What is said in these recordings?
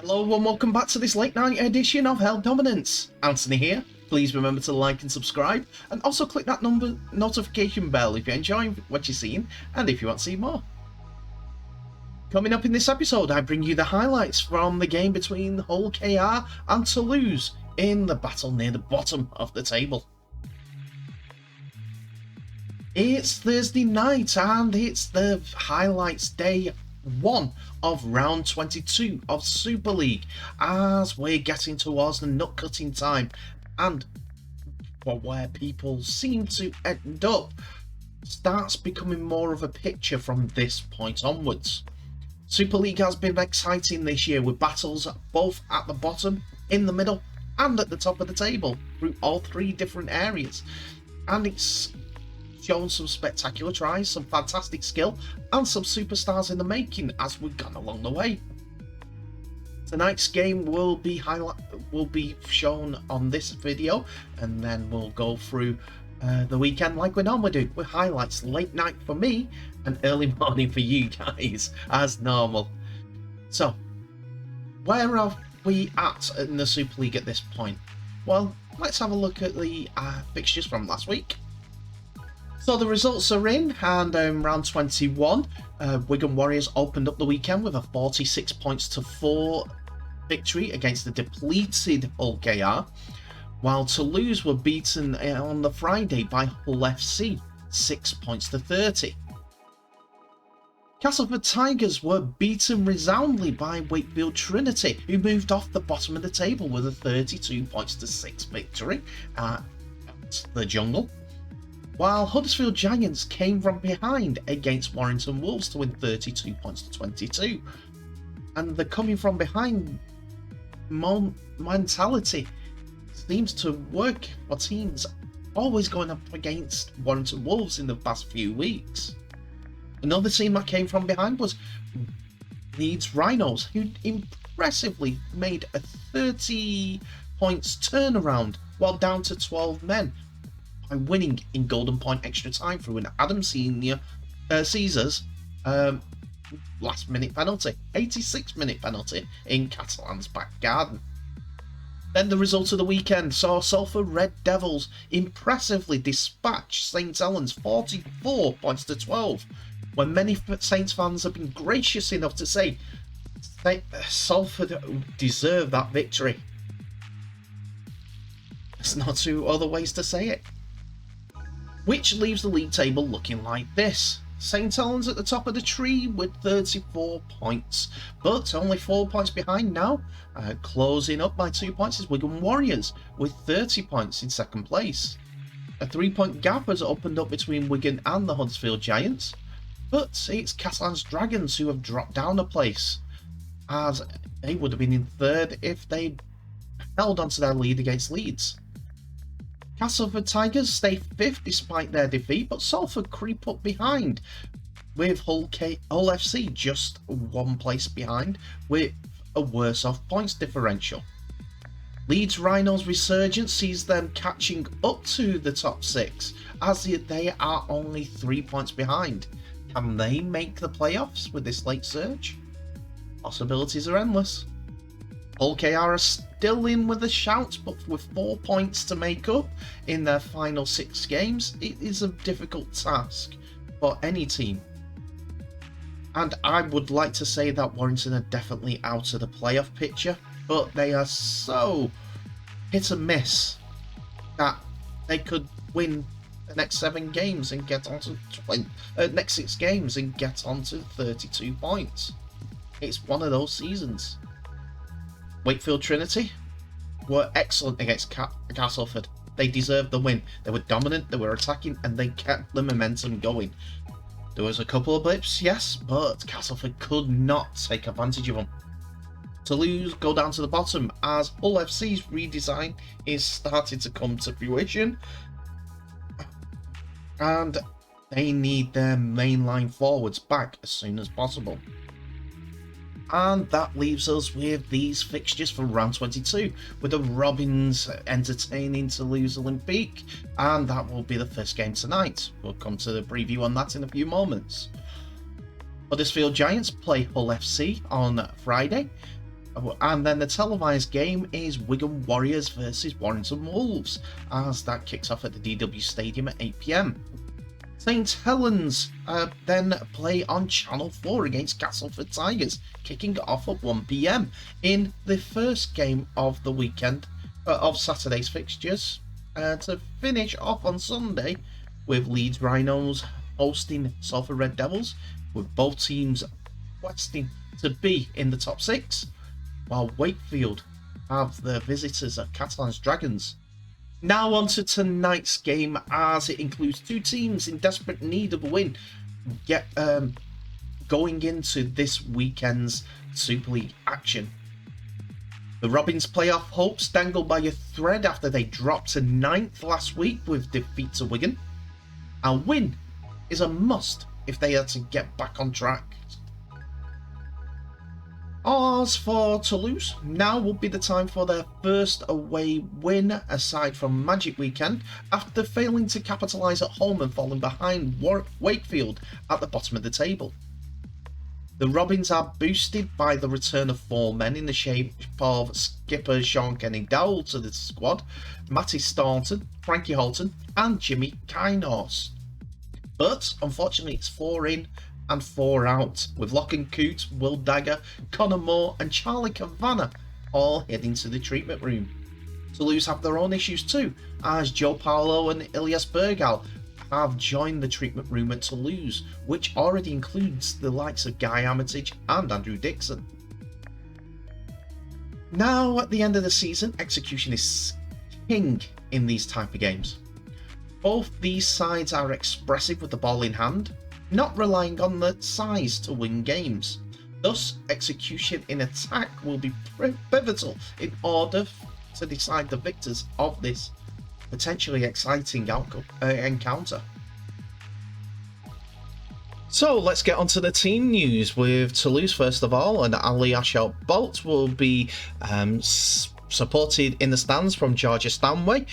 Hello and welcome back to this late night edition of Hell Dominance. Anthony here. Please remember to like and subscribe, and also click that notification bell if you enjoy what you're seeing and if you want to see more. Coming up in this episode, I bring you the highlights from the game between Hull KR and Toulouse in the battle near the bottom of the table. It's Thursday night and it's the highlights day 1 of round 22 of Super League, as we're getting towards the nut cutting time and where people seem to end up starts becoming more of a picture from this point onwards. Super League has been exciting this year with battles both at the bottom, in the middle and at the top of the table through all three different areas, and it's shown some spectacular tries, some fantastic skill and some superstars in the making as we've gone along the way. Tonight's game will be shown on this video, and then we'll go through the weekend like we normally do, with highlights late night for me and early morning for you guys as normal. So where are we at in the Super League at this point? Well, let's have a look at the fixtures from last week. So the results are in, and round 21, Wigan Warriors opened up the weekend with a 46 points to 4 victory against the depleted Hull KR, while Toulouse were beaten on the Friday by Hull FC 6 points to 30. Castleford Tigers were beaten resoundingly by Wakefield Trinity, who moved off the bottom of the table with a 32 points to 6 victory at the Jungle, while Huddersfield Giants came from behind against Warrington Wolves to win 32 points to 22. And the coming from behind mentality seems to work for teams always going up against Warrington Wolves in the past few weeks. Another team that came from behind was Leeds Rhinos, who impressively made a 30 points turnaround while down to 12 men, by winning in golden point extra time through an Adam Caesar's last minute penalty, 86-minute penalty in Catalan's back garden. Then the result of the weekend saw Salford Red Devils impressively dispatch St Helens 44 points to 12, when many Saints fans have been gracious enough to say Salford deserved that victory. There's no two other ways to say it. Which leaves the league table looking like this. St Helens at the top of the tree with 34 points, but only 4 points behind now. Closing up by 2 points is Wigan Warriors with 30 points in second place. A 3-point gap has opened up between Wigan and the Huddersfield Giants, but it's Catalan's Dragons who have dropped down a place, as they would have been in third if they held onto their lead against Leeds. Castleford Tigers stay 5th despite their defeat, but Salford creep up behind, with Hull FC just 1 place behind with a worse off points differential. Leeds Rhinos' resurgence sees them catching up to the top 6, as they are only 3 points behind. Can they make the playoffs with this late surge? Possibilities are endless. Hull KR are still in with a shout, but with 4 points to make up in their final 6 games, it is a difficult task for any team. And I would like to say that Warrington are definitely out of the playoff picture, but they are so hit and miss that they could win the next 7 games and get onto next 6 games and get onto 32 points. It's one of those seasons. Wakefield Trinity were excellent against Castleford. They deserved the win. They were dominant, they were attacking, and they kept the momentum going. There was a couple of blips, yes, but Castleford could not take advantage of them. Toulouse go down to the bottom as Hull FC's redesign is starting to come to fruition, and they need their mainline forwards back as soon as possible. And that leaves us with these fixtures for round 22, with the Robins entertaining Toulouse Olympique, and that will be the first game tonight. We'll come to the preview on that in a few moments. Huddersfield Giants play Hull FC on Friday, And then the televised game is Wigan Warriors versus Warrington Wolves, as that kicks off at the DW Stadium at 8 PM. St Helens then play on Channel 4 against Castleford Tigers, kicking off at 1 PM in the first game of the weekend of Saturday's fixtures. To finish off on Sunday with Leeds Rhinos hosting Salford Red Devils, with both teams questing to be in the top 6, while Wakefield have the visitors at Catalan's Dragons. Now on to tonight's game, as it includes two teams in desperate need of a win going into this weekend's Super League action. The Robins' playoff hopes dangle by a thread after they dropped to 9th last week with defeat to Wigan. A win is a must if they are to get back on track. As for Toulouse, now would be the time for their first away win aside from Magic Weekend, after failing to capitalise at home and falling behind Wakefield at the bottom of the table. The Robins are boosted by the return of 4 men in the shape of skipper Sean Kenny-Dowell to the squad, Matty Staunton, Frankie Holton and Jimmy Kynhorse. But unfortunately it's 4 in and 4 out, with Lachlan Coote, Will Dagger, Connor Moore and Charlie Cavanagh all heading to the treatment room. Toulouse have their own issues too, as Joe Paolo and Ilias Bergal have joined the treatment room at Toulouse, which already includes the likes of Guy Armitage and Andrew Dixon. Now at the end of the season, execution is king in these type of games. Both these sides are expressive with the ball in hand, not relying on the size to win games. Thus, execution in attack will be pivotal in order to decide the victors of this potentially exciting encounter. So let's get on to the team news with Toulouse first of all, and Ali Ashot-Bolt will be supported in the stands from Georgia Stanway,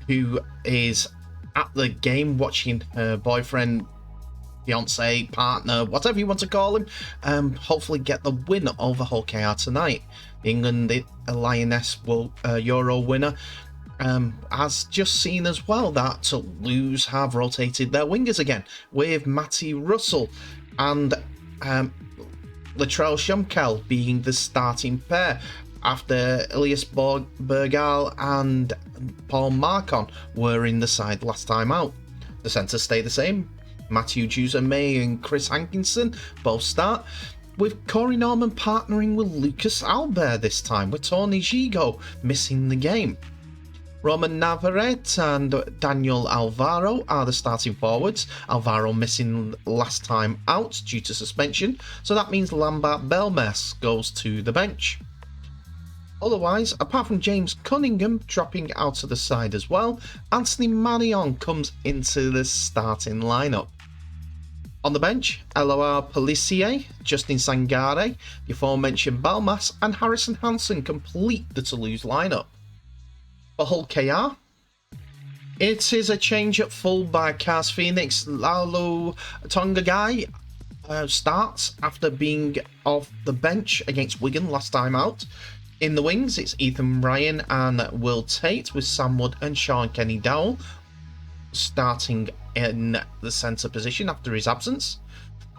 who is at the game watching her boyfriend, fiance, partner, whatever you want to call him, hopefully get the win over Hull KR tonight. The England Lioness Euro winner has just seen as well that Toulouse have rotated their wingers again, with Matty Russell and Latrell Shumkel being the starting pair, after Ilias Bergal and Paul Marcon were in the side last time out. The centres stay the same. Matthew Jusa-May and Chris Hankinson both start, with Corey Norman partnering with Lucas Albert this time, with Tony Gigo missing the game. Roman Navarrete and Daniel Alvaro are the starting forwards, Alvaro missing last time out due to suspension, so that means Lambert Belmes goes to the bench. Otherwise, apart from James Cunningham dropping out of the side as well, Anthony Marion comes into the starting lineup. On the bench, Eloa Pelissier, Justin Sangare, the aforementioned Balmas and Harrison Hansen complete the Toulouse lineup. For Hull KR, it is a change at fullback, Cars Phoenix Lalo Tongagai starts after being off the bench against Wigan last time out. In the wings, it's Ethan Ryan and Will Tate, with Sam Wood and Sean Kenny-Dowell starting in the centre position after his absence.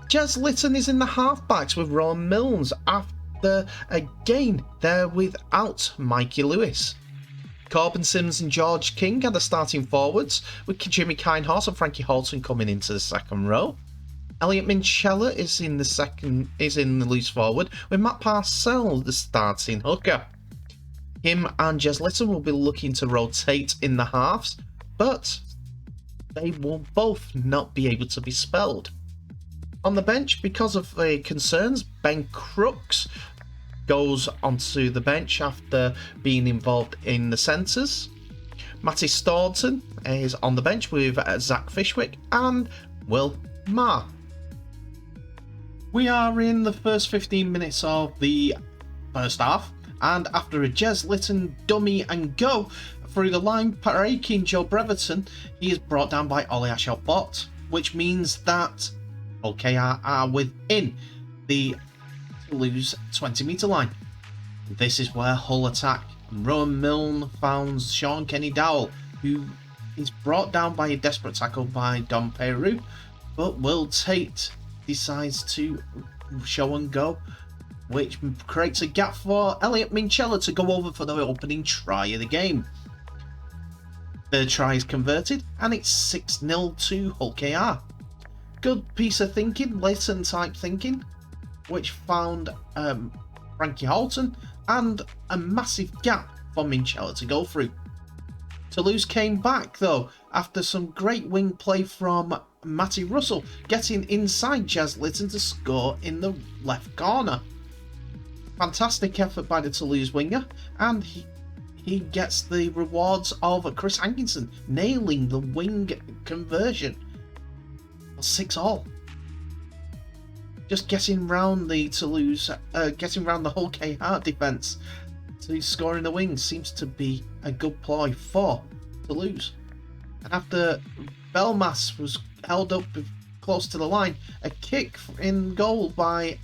Jez Litton is in the halfbacks with Ron Milnes after again they're without Mikey Lewis. Corbin Sims and George King are the starting forwards, with Jimmy Kynhorse and Frankie Holton coming into the second row. Elliot Minchella is in the loose forward, with Matt Parcell the starting hooker. Him and Jez Litton will be looking to rotate in the halves, but they will both not be able to be spelled. On the bench, because of the concerns, Ben Crooks goes onto the bench after being involved in the centres. Matty Staunton is on the bench with Zach Fishwick and Will Marr. We are in the first 15 minutes of the first half, and after a Jez Litton dummy and go through the line, breaking Joe Breverton, he is brought down by Ollie Ashot-Bot, which means that OKR are within the Toulouse 20-metre line. This is where Hull attack. Rowan Milne founds Sean Kenny Dowell, who is brought down by a desperate tackle by Dom Peru, but Will Tate decides to show and go, which creates a gap for Elliot Minchella to go over for the opening try of the game. The try is converted and it's 6-0 to Hull KR. Good piece of thinking, Leighton type thinking, which found Frankie Halton, and a massive gap for Minchella to go through. Toulouse came back though after some great wing play from Matty Russell, getting inside Jazz Litton to score in the left corner. Fantastic effort by the Toulouse winger, and he gets the rewards of Chris Hankinson nailing the wing conversion. 6-all. Just getting round the Toulouse, getting round the whole KR defence to score in the wings seems to be a good ploy for Toulouse. And after Belmas was held up close to the line, a kick in goal by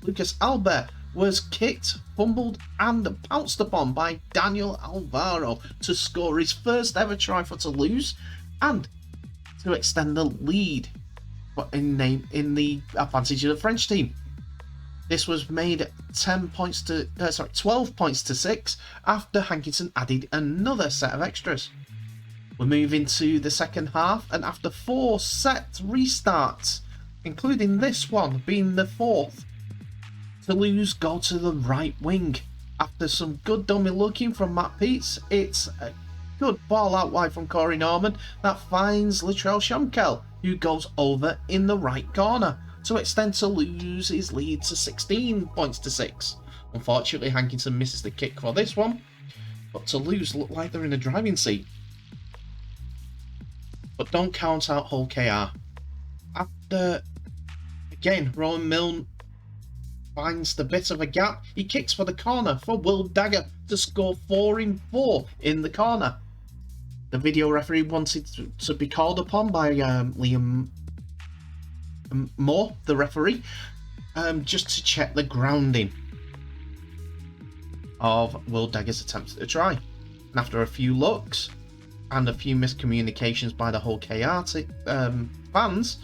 Lucas Albert was kicked, fumbled and pounced upon by Daniel Alvaro to score his first ever try for Toulouse and to extend the lead in the advantage of the French team. This was made 12 points to 6 after Hankinson added another set of extras. We're moving to the second half, and after 4 set restarts, including this one being the 4th, Toulouse go to the right wing. After some good dummy looking from Matt Peets, it's a good ball out wide from Corey Norman that finds Latrell Schomkel, who goes over in the right corner to extend Toulouse's lead to 16 points to 6. Unfortunately, Hankinson misses the kick for this one, but Toulouse look like they're in a driving seat. But don't count out Hull KR. After, again, Rowan Milne finds the bit of a gap, he kicks for the corner for Will Dagger to score 4 in 4 in the corner. The video referee wanted to be called upon by Liam Moore, the referee, just to check the grounding of Will Dagger's attempt at a try. And after a few looks and a few miscommunications by the whole KR fans,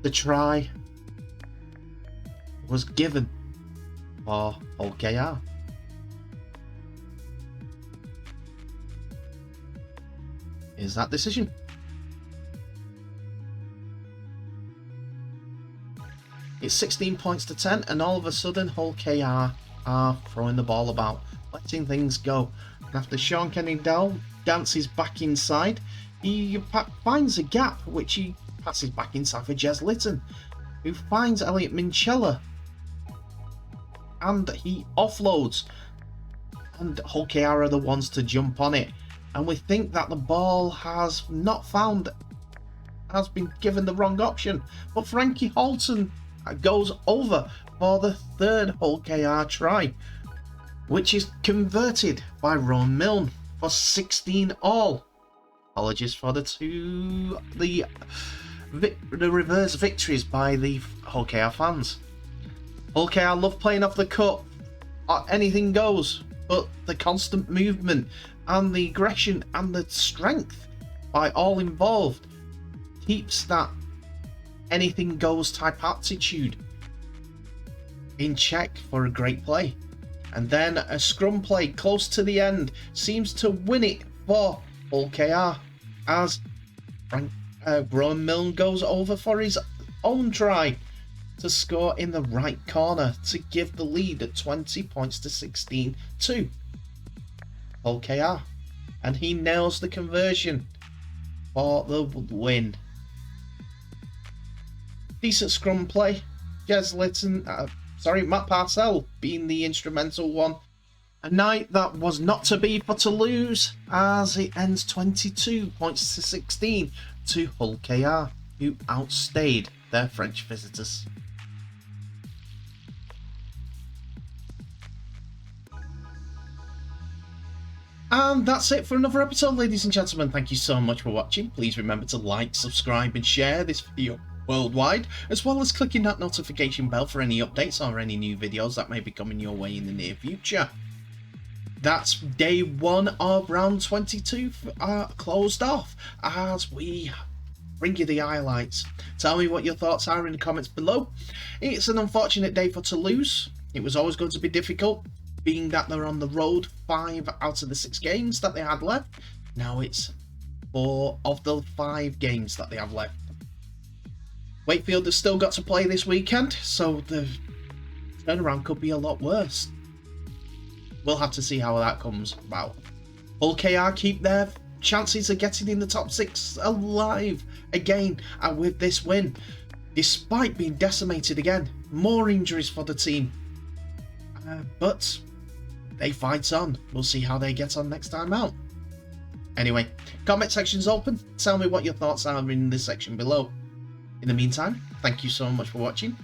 the try was given for Hull KR. Is that decision? It's 16 points to 10, and all of a sudden Hull KR are throwing the ball about, letting things go. And after Sean Kenny Dowell dances back inside, he finds a gap which he passes back inside for Jez Litton, who finds Elliot Minchella, and he offloads, and Hull KR are the ones to jump on it. And we think that the ball has been given the wrong option, but Frankie Halton goes over for the 3rd Hull KR try, which is converted by Rowan Milne for 16-all. Apologies for the reverse victories by the Hull KR fans. Hull KR love playing off the cup, anything goes, but the constant movement and the aggression and the strength by all involved keeps that anything goes type attitude in check for a great play. And then a scrum play close to the end seems to win it for Hull KR as Rowan Milne goes over for his own try to score in the right corner to give the lead at 20 points to 16 to Hull KR, and he nails the conversion for the win. Decent scrum play. Matt Parcell being the instrumental one. A night that was not to be for Toulouse, as it ends 22 points to 16 to Hull KR, who outstayed their French visitors. And that's it for another episode, ladies and gentlemen. Thank you so much for watching. Please remember to like, subscribe and share this video worldwide, as well as clicking that notification bell for any updates or any new videos that may be coming your way in the near future. That's day 1 of round 22 closed off as we bring you the highlights. Tell me what your thoughts are in the comments below. It's an unfortunate day for Toulouse. It was always going to be difficult, being that they're on the road 5 out of the 6 games that they had left. Now it's 4 of the 5 games that they have left. Wakefield has still got to play this weekend, so the turnaround could be a lot worse. We'll have to see how that comes about. Hull KR keep their chances of getting in the top 6 alive again, and with this win, despite being decimated again, more injuries for the team. But they fight on. We'll see how they get on next time out. Anyway, comment section's open. Tell me what your thoughts are in the section below. In the meantime, thank you so much for watching.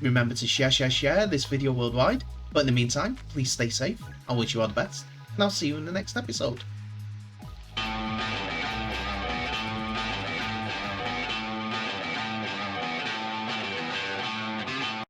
Remember to share this video worldwide. But in the meantime, please stay safe. I wish you all the best, and I'll see you in the next episode.